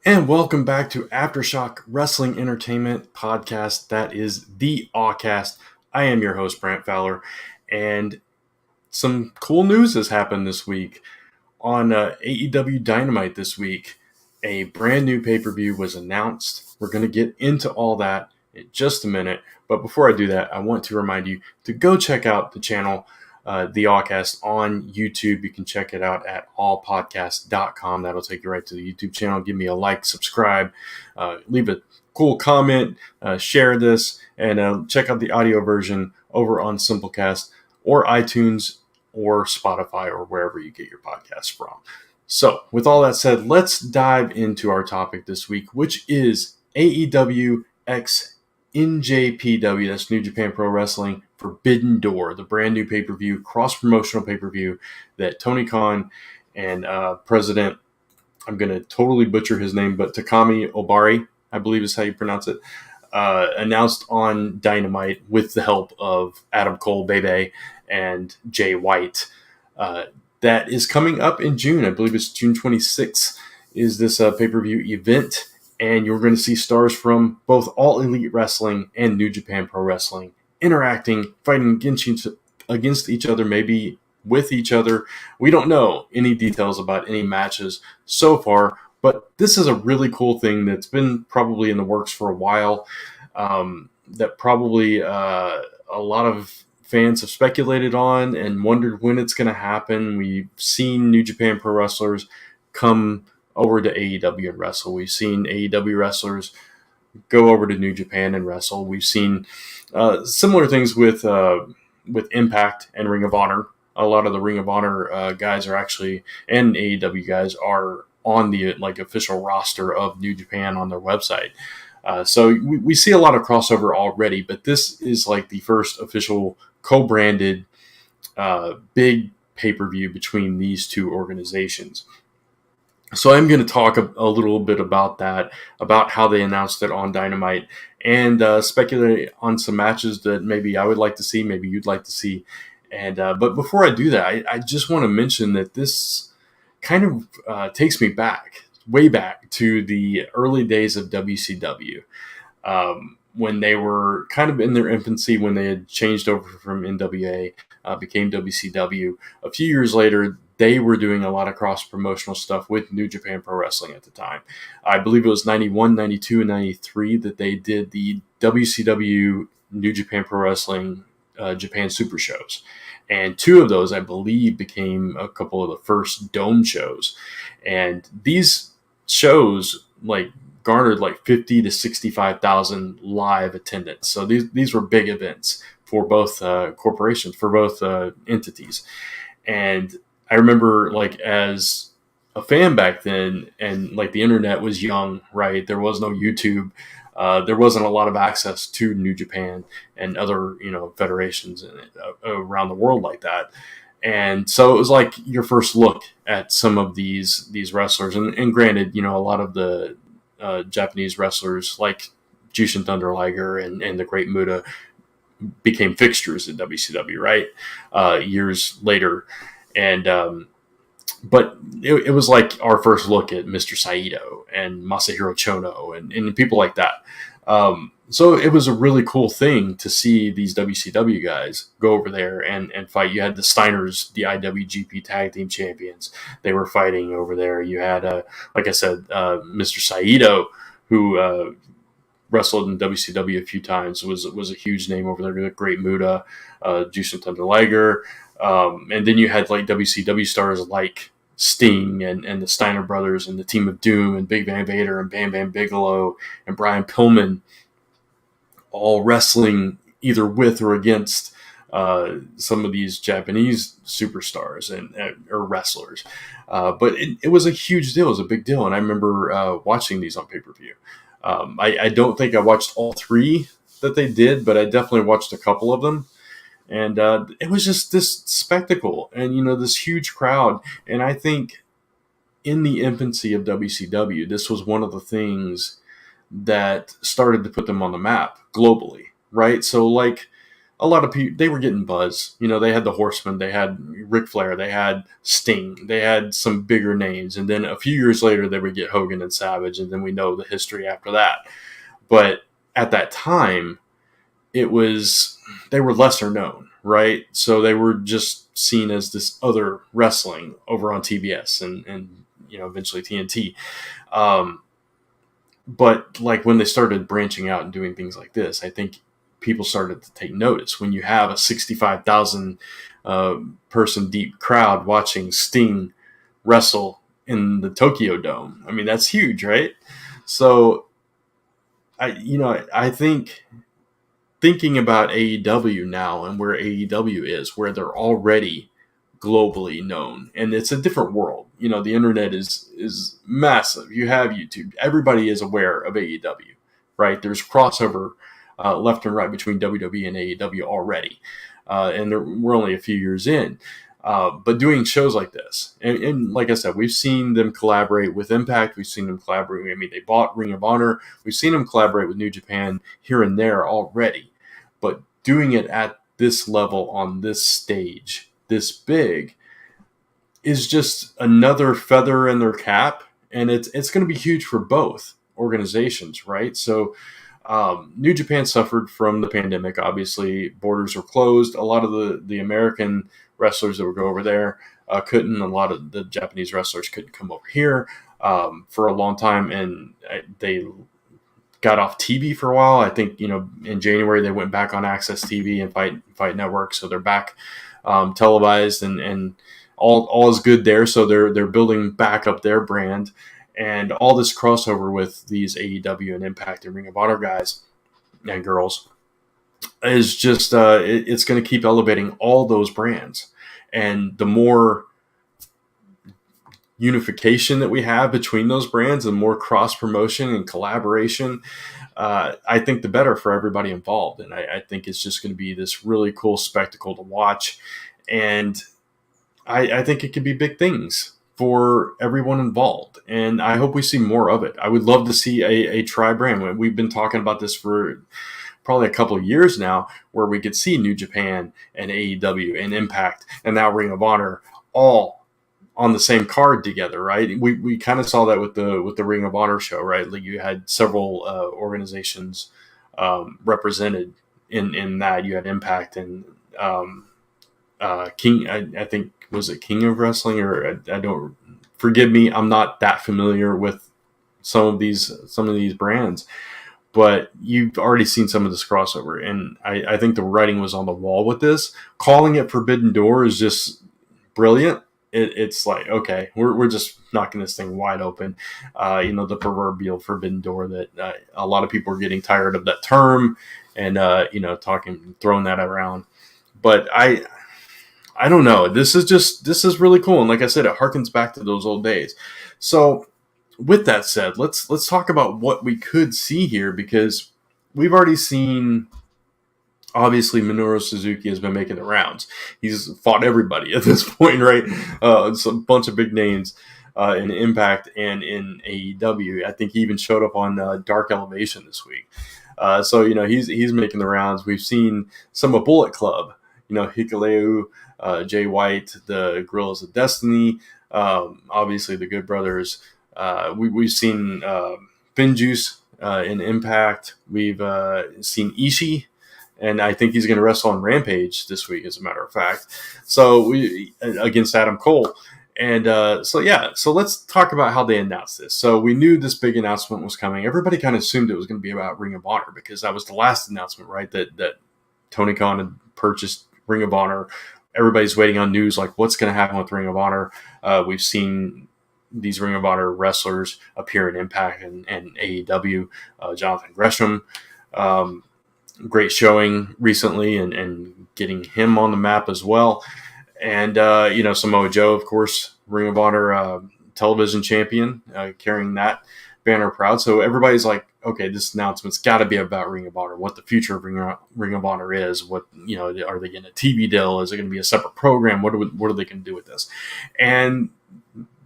And welcome back to Aftershock Wrestling Entertainment Podcast. That is the Awcast. I am your host, Brant Fowler, and some cool news has happened this week. On AEW Dynamite this week, a brand new pay-per-view was announced. We're going to get into all that in just a minute, but before I do that, I want to remind you to go check out the channel, The Awcast, on YouTube. You can check it out at allpodcast.com. That'll take you right to the YouTube channel. Give me a like, subscribe, leave a cool comment, share this, and check out the audio version over on Simplecast or iTunes or Spotify or wherever you get your podcasts from. So, with all that said, let's dive into our topic this week, which is AEW x NJPW, that's New Japan Pro Wrestling, Forbidden Door, the brand new pay-per-view, cross-promotional pay-per-view that Tony Khan and President, I'm going to totally butcher his name, but Takami Ohbari, I believe is how you pronounce it, announced on Dynamite with the help of Adam Cole, Bebe, and Jay White. That is coming up in June. I believe it's June 26th is this pay-per-view event. And you're going to see stars from both All Elite Wrestling and New Japan Pro Wrestling interacting, fighting against each other, maybe with each other. We don't know any details about any matches so far, but this is a really cool thing that's been probably in the works for a while, that probably a lot of fans have speculated on and wondered when it's going to happen. We've seen New Japan Pro wrestlers come over to AEW and wrestle. We've seen AEW wrestlers go over to New Japan and wrestle. We've seen similar things with Impact and Ring of Honor. A lot of the Ring of Honor guys are actually, and AEW guys are on the official roster of New Japan on their website. So we see a lot of crossover already, but this is like the first official co-branded big pay-per-view between these two organizations. So I'm going to talk a little bit about that, about how they announced it on Dynamite, and speculate on some matches that maybe I would like to see, maybe you'd like to see. And but before I do that, I just want to mention that this kind of takes me back, way back to the early days of WCW, when they were kind of in their infancy, when they had changed over from NWA, became WCW. A few years later, they were doing a lot of cross-promotional stuff with New Japan Pro Wrestling at the time. I believe it was 91, 92, and 93 that they did the WCW New Japan Pro Wrestling Japan Super Shows. And two of those, I believe, became a couple of the first Dome shows. And these shows, garnered 50 to 65,000 live attendance. So these were big events for both corporations, for both entities. And I remember, as a fan back then, and the internet was young, right? There was no YouTube. There wasn't a lot of access to New Japan and other, federations around the world like that. And so it was like your first look at some of these wrestlers. And granted, a lot of the Japanese wrestlers like Jushin Thunder Liger and the Great Muta became fixtures at WCW, right? Years later. And but it was like our first look at Mr. Saito and Masahiro Chono and people like that. So it was a really cool thing to see these WCW guys go over there and fight. You had the Steiners, the IWGP Tag Team Champions. They were fighting over there. You had, like I said, Mr. Saito, who wrestled in WCW a few times, was a huge name over there. Great Muta, Jushin Thunder Liger. And then you had WCW stars like Sting and the Steiner brothers and the Team of Doom and Big Van Vader and Bam Bam Bigelow and Brian Pillman, all wrestling either with or against some of these Japanese superstars or wrestlers. But it was a huge deal. It was a big deal. And I remember watching these on pay-per-view. I don't think I watched all three that they did, but I definitely watched a couple of them. And it was just this spectacle and, this huge crowd. And I think in the infancy of WCW, this was one of the things that started to put them on the map globally, right? So a lot of people, they were getting buzz. They had the Horsemen, they had Ric Flair, they had Sting, they had some bigger names. And then a few years later, they would get Hogan and Savage. And then we know the history after that. But at that time, they were lesser known, right? So they were just seen as this other wrestling over on TBS and eventually TNT. But like when they started branching out and doing things like this, I think people started to take notice. When you have a 65,000 person deep crowd watching Sting wrestle in the Tokyo Dome, I mean, that's huge, right? So I think thinking about AEW now and where AEW is, where they're already globally known, and it's a different world. The internet is massive. You have YouTube. Everybody is aware of AEW, right? There's crossover left and right between WWE and AEW already, and we're only a few years in. But doing shows like this, and like I said, we've seen them collaborate with Impact. We've seen them collaborate. I mean, they bought Ring of Honor. We've seen them collaborate with New Japan here and there already. But doing it at this level on this stage, this big, is just another feather in their cap, and it's going to be huge for both organizations, right? So New Japan suffered from the pandemic. Obviously, borders were closed. A lot of the American wrestlers that would go over there couldn't. A lot of the Japanese wrestlers couldn't come over here for a long time, and they got off TV for a while. I think in January they went back on Access TV and Fight Network, so they're back televised, and all is good there. So they're building back up their brand, and all this crossover with these AEW and Impact and Ring of Honor guys and girls is just it's going to keep elevating all those brands. And the more unification that we have between those brands and more cross promotion and collaboration, I think the better for everybody involved. And I think it's just going to be this really cool spectacle to watch. And I think it could be big things for everyone involved. And I hope we see more of it. I would love to see a tri-brand. We've been talking about this for probably a couple of years now, where we could see New Japan and AEW and Impact and now Ring of Honor all on the same card together, right? We kind of saw that with the Ring of Honor show, right? Like you had several organizations represented in that. You had Impact and King. I think, was it King of Wrestling, or I don't. Forgive me, I'm not that familiar with some of these brands. But you've already seen some of this crossover, and I think the writing was on the wall with this. Calling it Forbidden Door is just brilliant. It's like, okay, we're just knocking this thing wide open. The proverbial Forbidden Door that a lot of people are getting tired of that term, and throwing that around. But I don't know. This is really cool, and like I said, it harkens back to those old days. So, with that said, let's talk about what we could see here, because we've already seen, obviously, Minoru Suzuki has been making the rounds. He's fought everybody at this point, right? It's a bunch of big names in Impact and in AEW. I think he even showed up on Dark Elevation this week. So he's making the rounds. We've seen some of Bullet Club, Hikuleu, Jay White, the Gorillas of Destiny, obviously the Good Brothers. We've seen Finjuice in Impact. We've seen Ishii, and I think he's going to wrestle on Rampage this week, as a matter of fact. So against Adam Cole. And so let's talk about how they announced this. So we knew this big announcement was coming. Everybody kind of assumed it was going to be about Ring of Honor, because that was the last announcement, right? That Tony Khan had purchased Ring of Honor. Everybody's waiting on news like what's going to happen with Ring of Honor. We've seen these Ring of Honor wrestlers appear in Impact and AEW. Jonathan Gresham, great showing recently, and getting him on the map as well. And Samoa Joe, of course, Ring of Honor television champion, carrying that banner proud. So everybody's like, okay, this announcement's got to be about Ring of Honor, what the future of Ring of Honor is. What are they getting a TV deal? Is it going to be a separate program? What are they going to do with this? And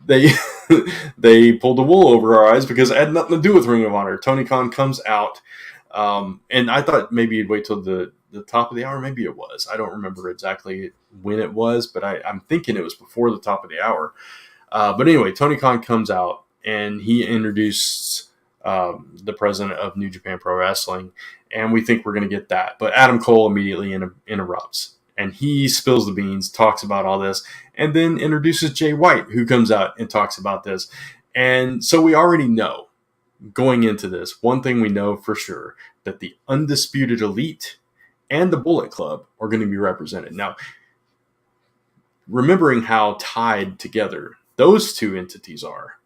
they pulled the wool over our eyes, because it had nothing to do with Ring of Honor. Tony Khan comes out, and I thought maybe you'd wait till the the top of the hour? Maybe it was. I don't remember exactly when it was, but I'm thinking it was before the top of the hour. But anyway, Tony Khan comes out and he introduced the president of New Japan Pro Wrestling, and we think we're going to get that. But Adam Cole immediately interrupts, and he spills the beans, talks about all this, and then introduces Jay White, who comes out and talks about this. And so we already know, going into this, one thing we know for sure, that the Undisputed Elite and the Bullet Club are going to be represented. Now, remembering how tied together those two entities are,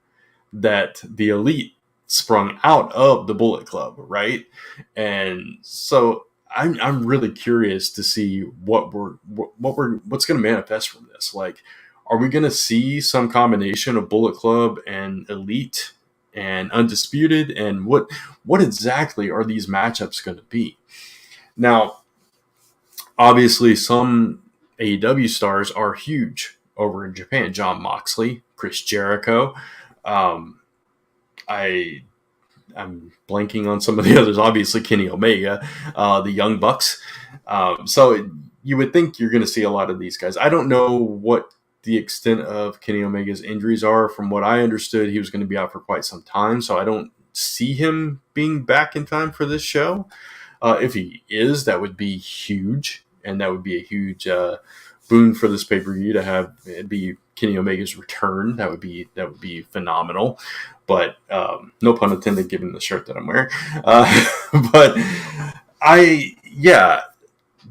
that the Elite sprung out of the Bullet Club, right? And so I'm really curious to see what's going to manifest from this. Like, are we going to see some combination of Bullet Club and Elite and Undisputed, and what exactly are these matchups going to be? Now, obviously, some AEW stars are huge over in Japan. Jon Moxley, Chris Jericho. I'm blanking on some of the others. Obviously, Kenny Omega, the Young Bucks. So you would think you're going to see a lot of these guys. I don't know what the extent of Kenny Omega's injuries are. From what I understood, he was going to be out for quite some time, so I don't see him being back in time for this show. If he is, that would be huge, and that would be a huge boon for this pay-per-view to have it be Kenny Omega's return. That would be phenomenal. But no pun intended, given the shirt that I'm wearing. But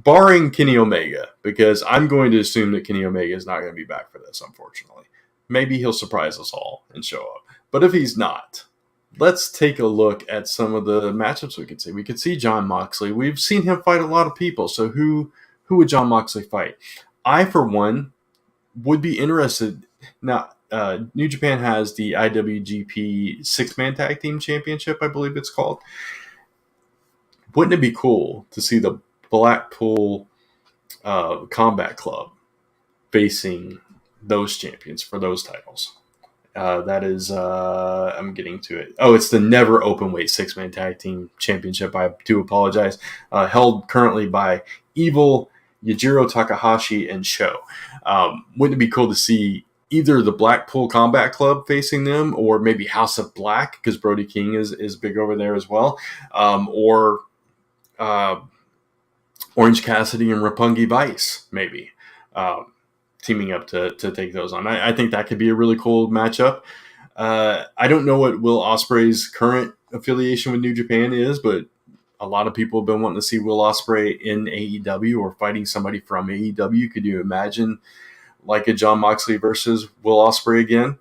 barring Kenny Omega, because I'm going to assume that Kenny Omega is not going to be back for this, unfortunately. Maybe he'll surprise us all and show up. But if he's not, let's take a look at some of the matchups we could see. We could see Jon Moxley. We've seen him fight a lot of people. So who would Jon Moxley fight? I, for one, would be interested. Now, New Japan has the IWGP Six-Man Tag Team Championship, I believe it's called. Wouldn't it be cool to see the Blackpool Combat Club facing those champions for those titles? That is, I'm getting to it. Oh, it's the Never Openweight Six-Man Tag Team Championship. I do apologize. Held currently by Evil, Yujiro Takahashi, and Sho. Wouldn't it be cool to see either the Blackpool Combat Club facing them, or maybe House of Black, because Brody King is big over there as well, or Orange Cassidy and Roppongi Vice, maybe, teaming up to take those on. I think that could be a really cool matchup. I don't know what Will Ospreay's current affiliation with New Japan is, but a lot of people have been wanting to see Will Ospreay in AEW or fighting somebody from AEW. Could you imagine like a Jon Moxley versus Will Ospreay again?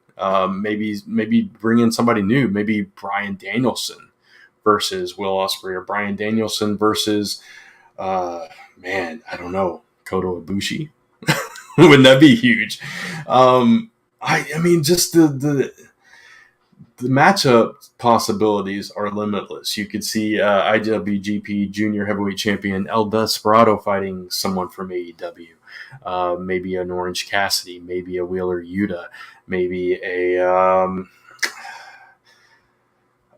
Maybe bring in somebody new. Maybe Bryan Danielson versus Will Ospreay, or Bryan Danielson versus, I don't know, Kota Ibushi. Wouldn't that be huge? I mean, just the matchup possibilities are limitless. You could see IWGP Junior Heavyweight Champion El Desperado fighting someone from AEW. Maybe an Orange Cassidy, maybe a Wheeler Yuta, maybe a...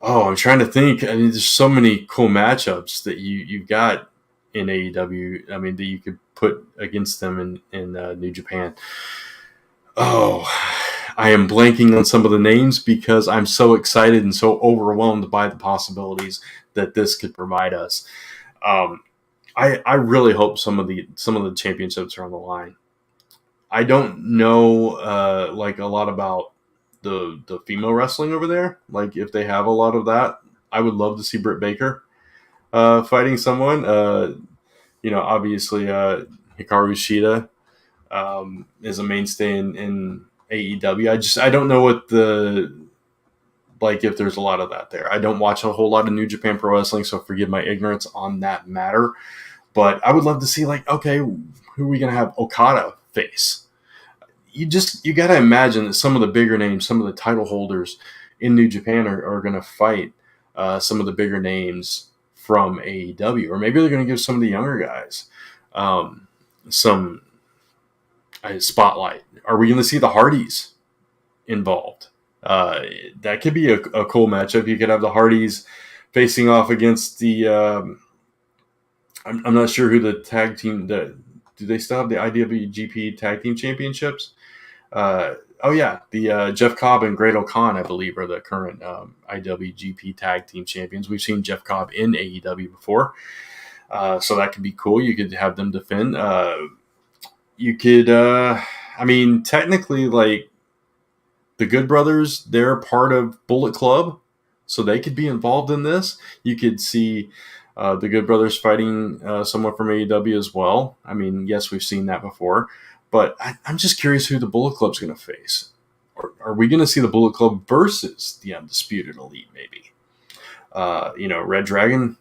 I'm trying to think. I mean, there's so many cool matchups that you've got in AEW. I mean, that you could put against them in New Japan. Oh, I am blanking on some of the names because I'm so excited and so overwhelmed by the possibilities that this could provide us. I really hope some of the championships are on the line. I don't know like a lot about the female wrestling over there. Like if they have a lot of that, I would love to see Britt Baker fighting someone. Obviously Hikaru Shida is a mainstay in AEW. I don't know what if there's a lot of that there. I don't watch a whole lot of New Japan Pro Wrestling, so forgive my ignorance on that matter. But I would love to see, who are we going to have Okada face? You got to imagine that some of the bigger names, some of the title holders in New Japan are going to fight some of the bigger names from AEW. Or maybe they're going to give some of the younger guys some spotlight. Are we going to see the Hardys involved? That could be a cool matchup. You could have the Hardys facing off against the I'm not sure who the tag team. Do they still have the IWGP Tag Team Championships? Oh yeah, the Jeff Cobb and Great O'Khan, I believe, are the current IWGP Tag Team Champions. We've seen Jeff Cobb in AEW before, so that could be cool. You could have them defend. You could, I mean, technically, like the Good Brothers, they're part of Bullet Club, so they could be involved in this. You could see the Good Brothers fighting someone from AEW as well. I mean, yes, we've seen that before, but I'm just curious who the Bullet Club's going to face. Or are we going to see the Bullet Club versus the Undisputed Elite, maybe? Red Dragon.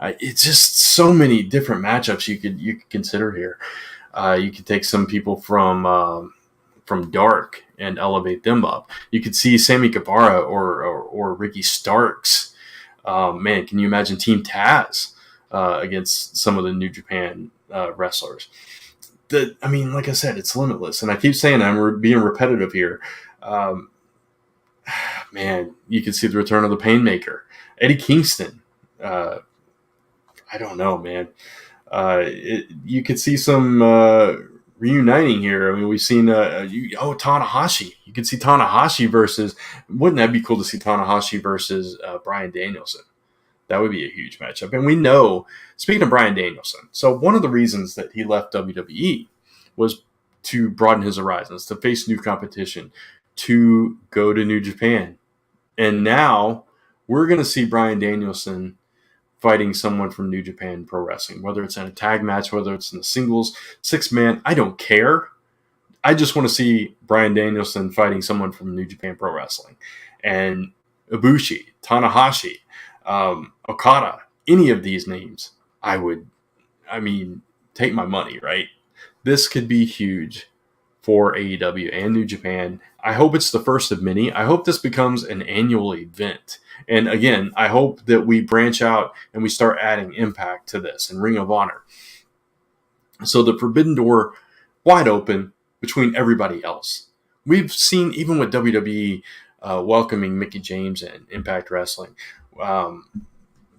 It's just so many different matchups you could consider here. You could take some people from Dark and elevate them up. You could see Sammy Guevara or Ricky Starks. Man, can you imagine Team Taz against some of the New Japan wrestlers? I mean, like I said, it's limitless. And I keep saying I'm being repetitive here. Man, you can see the return of the Painmaker. Eddie Kingston. I don't know, man. You could see some reuniting here. I mean, we've seen Tanahashi. You could see Tanahashi versus. Wouldn't that be cool to see Tanahashi versus Bryan Danielson? That would be a huge matchup. And we know, speaking of Bryan Danielson, so one of the reasons that he left WWE was to broaden his horizons, to face new competition, to go to New Japan. And now we're going to see Bryan Danielson fighting someone from New Japan Pro Wrestling, whether it's in a tag match, whether it's in the singles, 6-man, I don't care. I just want to see Bryan Danielson fighting someone from New Japan Pro Wrestling. And Ibushi, Tanahashi, Okada, any of these names, take my money, right? This could be huge for AEW and New Japan. I hope it's the first of many. I hope this becomes an annual event. And again, I hope that we branch out and we start adding Impact to this and Ring of Honor. So the Forbidden Door wide open between everybody else. We've seen, even with WWE welcoming Mickie James and Impact Wrestling,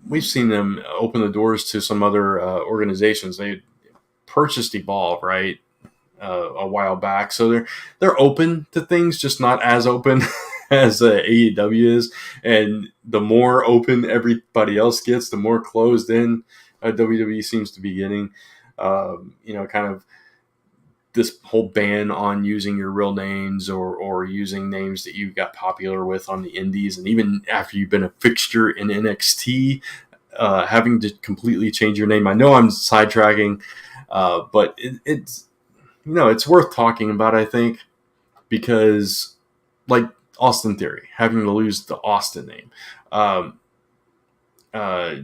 we've seen them open the doors to some other organizations. They purchased Evolve, right, a while back. So they're open to things, just not as open as AEW is. And the more open everybody else gets, the more closed in WWE seems to be getting. Kind of this whole ban on using your real names or using names that you got popular with on the indies. And even after you've been a fixture in NXT, having to completely change your name. I know I'm sidetracking, but it's worth talking about, I think, because like Austin Theory, having to lose the Austin name. I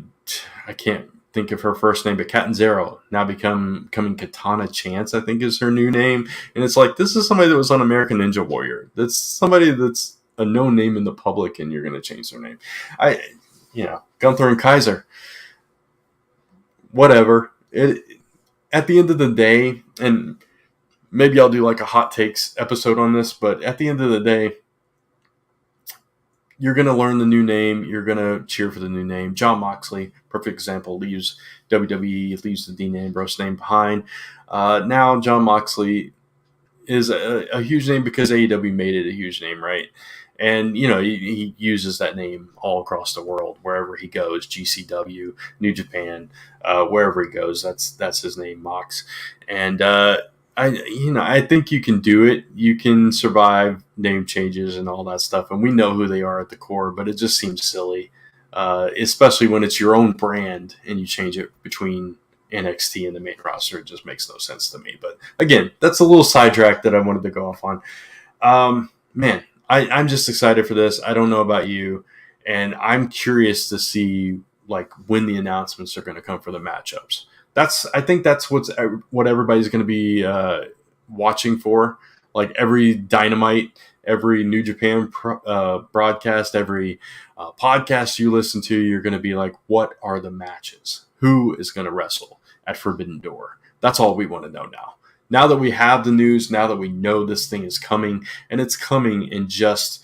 can't think of her first name, but Catanzaro now becoming Katana Chance, I think is her new name. And it's like, this is somebody that was on American Ninja Warrior. That's somebody that's a known name in the public, and you're going to change their name. Gunther and Kaiser. Whatever. At the end of the day, and maybe I'll do like a hot takes episode on this, but at the end of the day, you're going to learn the new name. You're going to cheer for the new name. Jon Moxley, perfect example, leaves WWE, leaves the Dean Ambrose name behind. Now Jon Moxley is a huge name because AEW made it a huge name, right? And, he uses that name all across the world, wherever he goes, GCW, New Japan, wherever he goes, that's his name, Mox. And, I think you can do it. You can survive name changes and all that stuff. And we know who they are at the core, but it just seems silly, especially when it's your own brand and you change it between NXT and the main roster. It just makes no sense to me. But again, that's a little sidetrack that I wanted to go off on. Man, I'm just excited for this. I don't know about you. And I'm curious to see like when the announcements are going to come for the matchups. I think that's what everybody's going to be watching for. Like every Dynamite, every New Japan broadcast, every podcast you listen to, you're going to be like, what are the matches? Who is going to wrestle at Forbidden Door? That's all we want to know now. Now that we have the news, now that we know this thing is coming, and it's coming in just,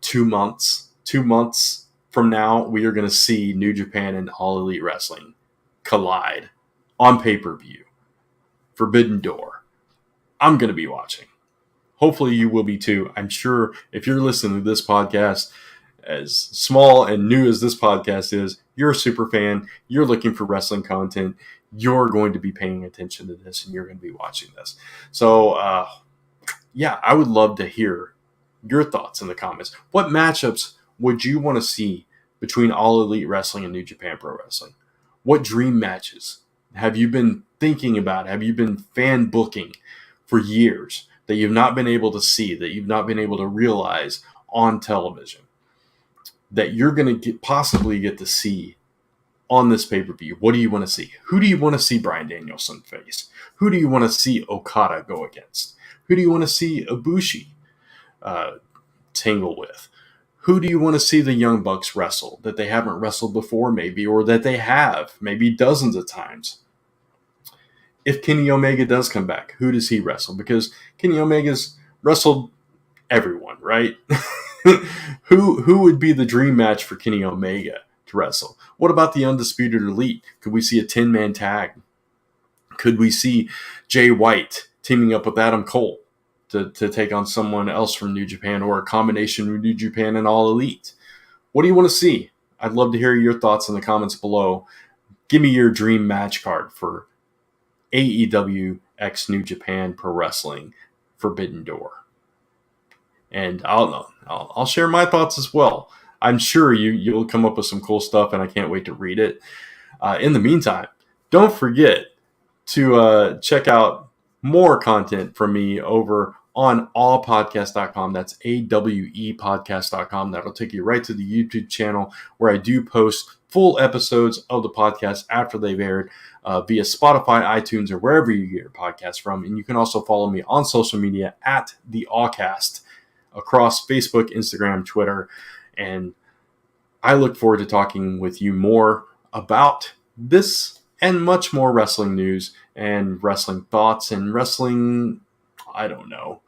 2 months? 2 months from now, we are going to see New Japan and All Elite Wrestling collide on pay-per-view, Forbidden Door, I'm going to be watching. Hopefully you will be too. I'm sure if you're listening to this podcast, as small and new as this podcast is, you're a super fan, you're looking for wrestling content, you're going to be paying attention to this, and you're going to be watching this. So, I would love to hear your thoughts in the comments. What matchups would you want to see between All Elite Wrestling and New Japan Pro Wrestling? What dream matches have you been thinking about? Have you been fan booking for years that you've not been able to see, that you've not been able to realize on television, that you're going to possibly get to see on this pay-per-view? What do you want to see? Who do you want to see Bryan Danielson face? Who do you want to see Okada go against? Who do you want to see Ibushi tangle with? Who do you want to see the Young Bucks wrestle that they haven't wrestled before maybe, or that they have maybe dozens of times? If Kenny Omega does come back, who does he wrestle? Because Kenny Omega's wrestled everyone, right? Who would be the dream match for Kenny Omega to wrestle? What about the Undisputed Elite? Could we see a 10-man tag? Could we see Jay White teaming up with Adam Cole to take on someone else from New Japan, or a combination of New Japan and All Elite? What do you want to see? I'd love to hear your thoughts in the comments below. Give me your dream match card for AEW x New Japan Pro Wrestling Forbidden Door. And I'll share my thoughts as well. I'm sure you'll come up with some cool stuff, and I can't wait to read it. In the meantime, don't forget to check out more content from me over on awepodcast.com. That's AWEpodcast.com. That'll take you right to the YouTube channel where I do post full episodes of the podcast after they've aired via Spotify, iTunes, or wherever you get your podcasts from. And you can also follow me on social media at the Awcast across Facebook, Instagram, Twitter. And I look forward to talking with you more about this and much more wrestling news and wrestling thoughts and wrestling, I don't know,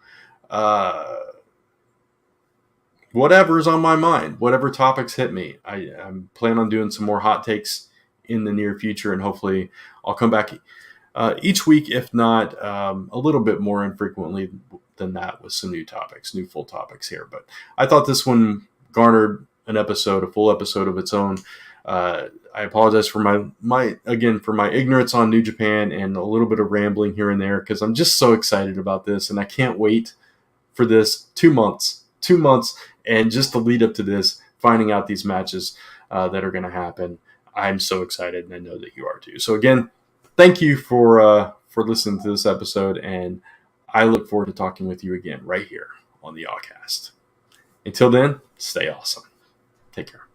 whatever's on my mind, whatever topics hit me. I'm planning on doing some more hot takes in the near future, and hopefully I'll come back each week, if not a little bit more infrequently than that, with some new topics, new full topics here. But I thought this one garnered a full episode of its own. I apologize for my ignorance on New Japan and a little bit of rambling here and there, because I'm just so excited about this, and I can't wait for this 2 months, and just to lead up to this, finding out these matches that are going to happen. I'm so excited, and I know that you are too. So again, thank you for listening to this episode, and I look forward to talking with you again right here on the Awcast. Until then, stay awesome. Take care.